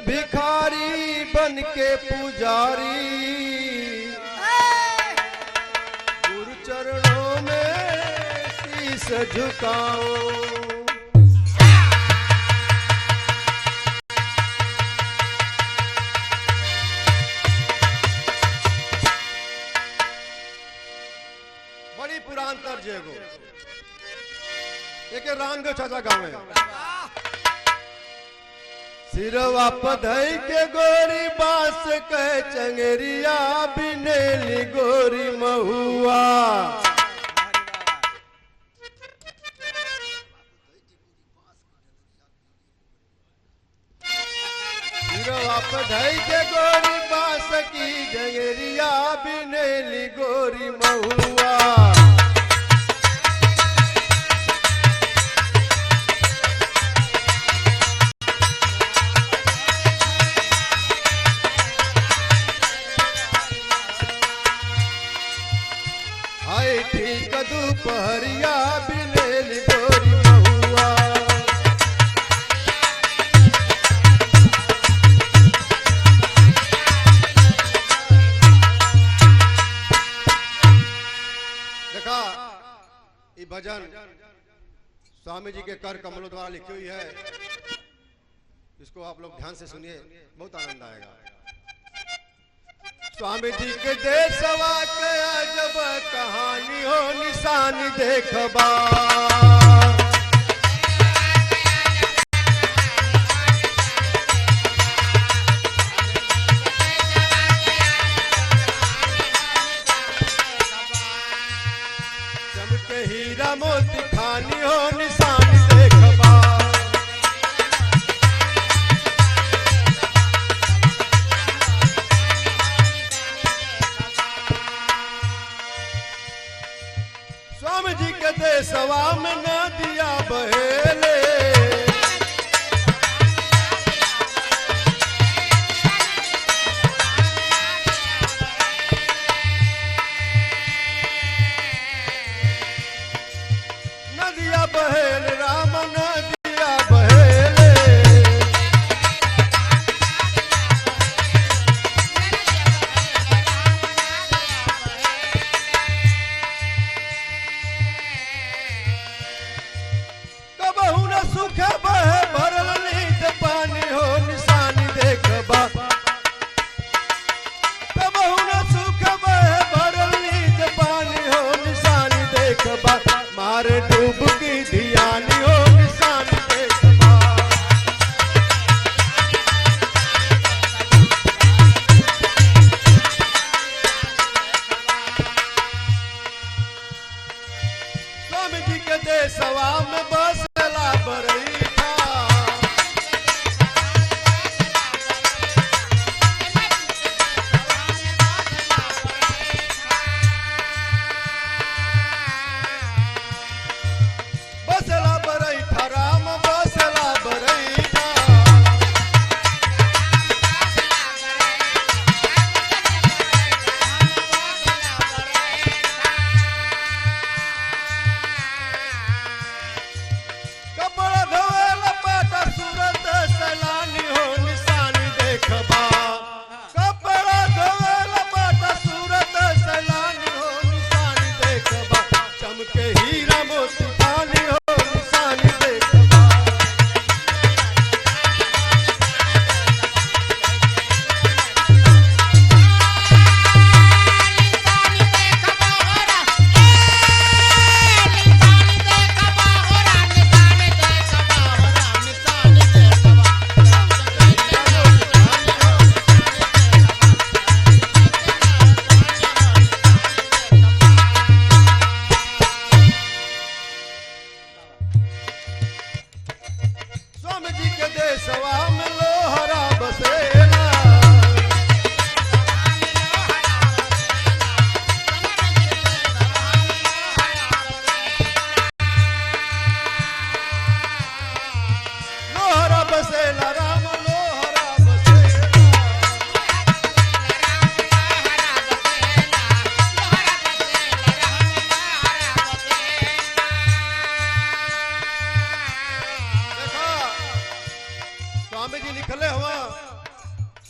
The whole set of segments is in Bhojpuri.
भिखारी बन के पुजारी, गुरु चरणों में शीश झुकाओ। बड़ी पुरान तर्ज है वो, एक रांग चाचा गाँव है। सिरवा पधई के गोरी बांस के चंगेरिया बिनेली गोरी महुआ, सिरवा पधई के गोरी बांस की चंगेरिया बिनेली गोरी महुआ। ठीक दोपहरिया बिनेली गोरी महुआ, देखा ये भजन स्वामी जी के कर कमलों द्वारा लिखी हुई है। इसको आप लोग ध्यान से सुनिए, बहुत आनंद आएगा। स्वामी जी के देशवा के अजब कहानी हो निशानी देखबा, चमके हीरा मोती खानी हो निशानी देखबा। स्वामी जी के देशवा में नदिया बहेले, नदिया बहेल राम नदिया बहेले,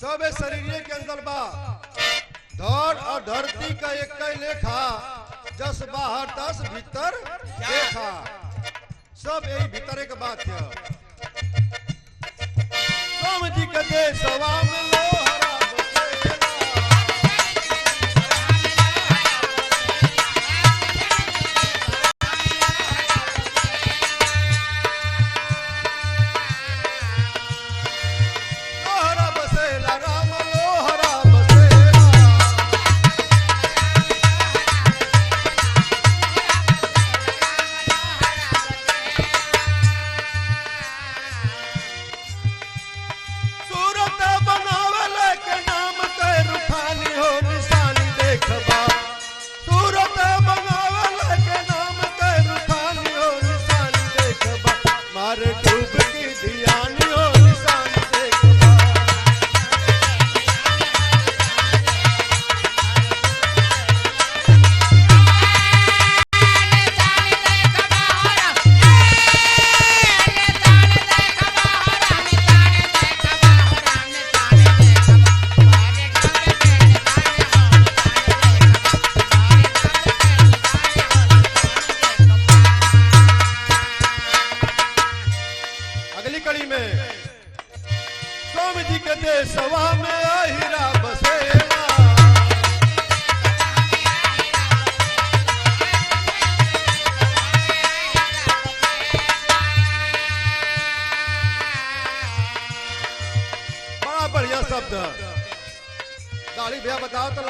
सबे शरीर के अंदर बा धड़ और धरती का एक कई लेखा, जस बाहर दस भीतर देखा, सब यही भीतर के बात है। स्वामी जी के देशवा में लोहरा सवा में हीरा बसेला। बड़ा बढ़िया शब्द दाढ़ी भैया बताओ तो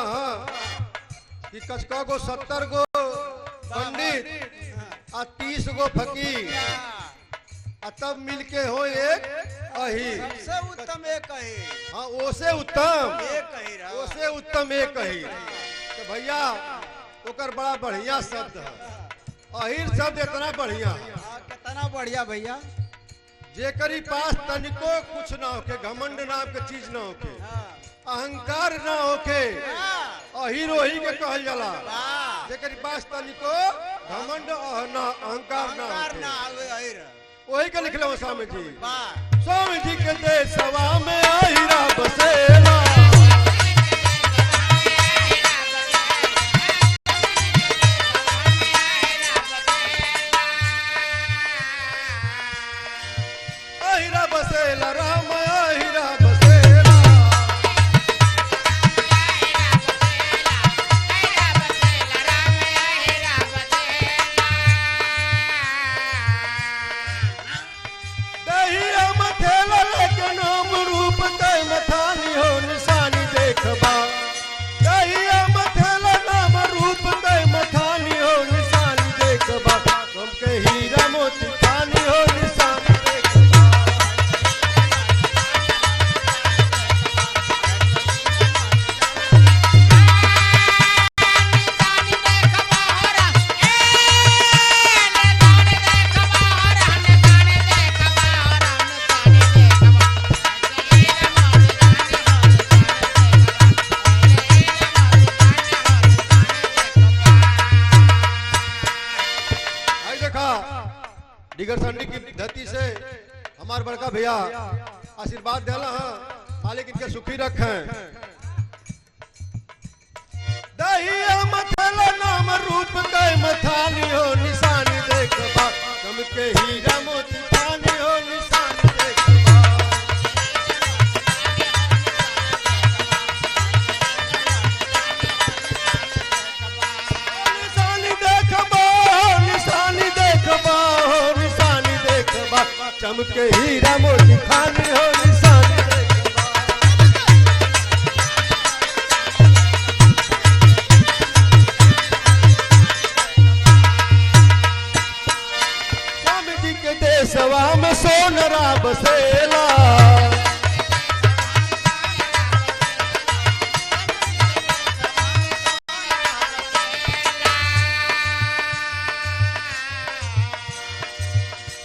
कि कचका को 70 गो पंडित और 30 गो फकीर तब मिलके हो एक अही, सबसे उत्तम एक अही। हाँ ओसे उत्तम एक अही रहा। ओसे उत्तम एक अही। तो भैया ओकर बड़ा बढ़िया शब्द है, अहिर शब्द इतना बढ़िया है। कितना बढ़िया भैया, जेकरी पास तनिको कुछ ना होके, घमंड नाम के चीज ना होके, अहंकार ना होके, अहिर वही के कहल जाला। जेकरी पास तनिको घमंड अहंकार ना होके, वही के लिख लो स्वामी जी। स्वामी जी के देशवा में हीरा बसेला। हीरा बसेला राम हीरा बसेला। दहिया मथेला लेके नाम रूप कई मथानी हो निशानी देखबा। दहिया मथेला नाम रूप कई मथानी हो निशानी देखबा। तुम के हीरा मोती खानी हो निशानी देखबा। डिगर संडी की धरती से हमारे बड़का भैया आशीर्वाद देला है, मालिक इनके सुखी रखें। दहिया मथेला नाम रूप कई मथानी हो निशानी देखबा। तुम के हीरा मोती खानी हो निशानी देखबा। निशानी देखबा निशानी देखबा निशानी देखबा। चमके हीरा मोती खानी हो निशानी देखबा। स्वामी जी के देशवा में सोनरा बसेला।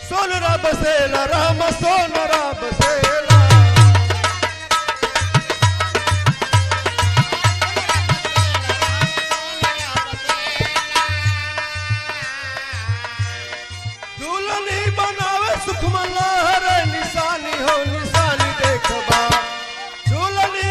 सोनरा बसेला राम सोनरा बसेला। दुल्हनी बनावे सुख मल्हार निशानी हो निशानी देखबा। दुल्हनी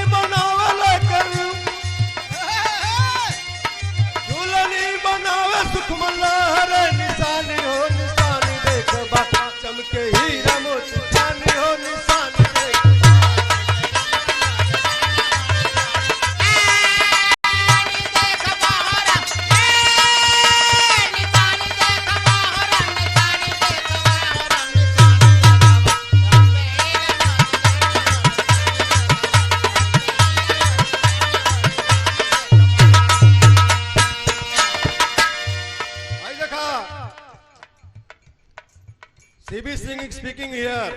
speaking here.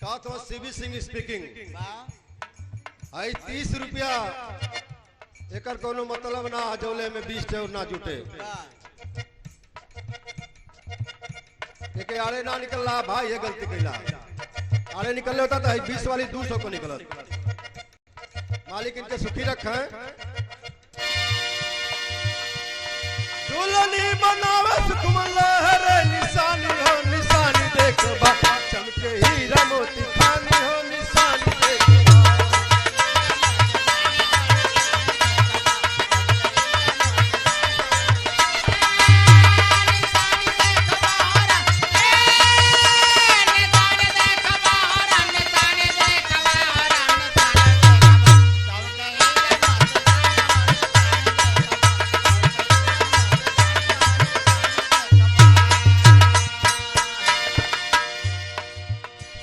Katwa CB Singh speaking. आई 30 रुपया एकर कोनो मतलब ना जौले में 20 ठेर ना जुटे देखे आड़े ना निकलला भाई ये गलती कैला आड़े निकलले होता तो 20 वाली 200 को निकलत मालिक इनके सुखी रखे दुल्हनी बनावे सुकुमल लहरे निशानी हो निशानी देख बा चमके हीरा मोती खानी हो निशानी देख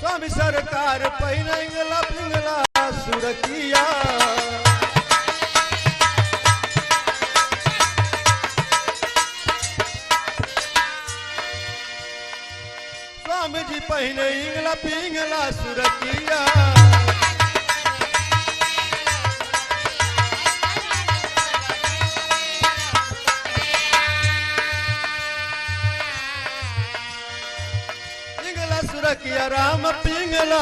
स्वामी सरकार पहिरंगला पिंगला सुरकिया स्वामी जी पहिने इंगला पिंगला सुरकिया इंगला सुरकिया राम पिंगला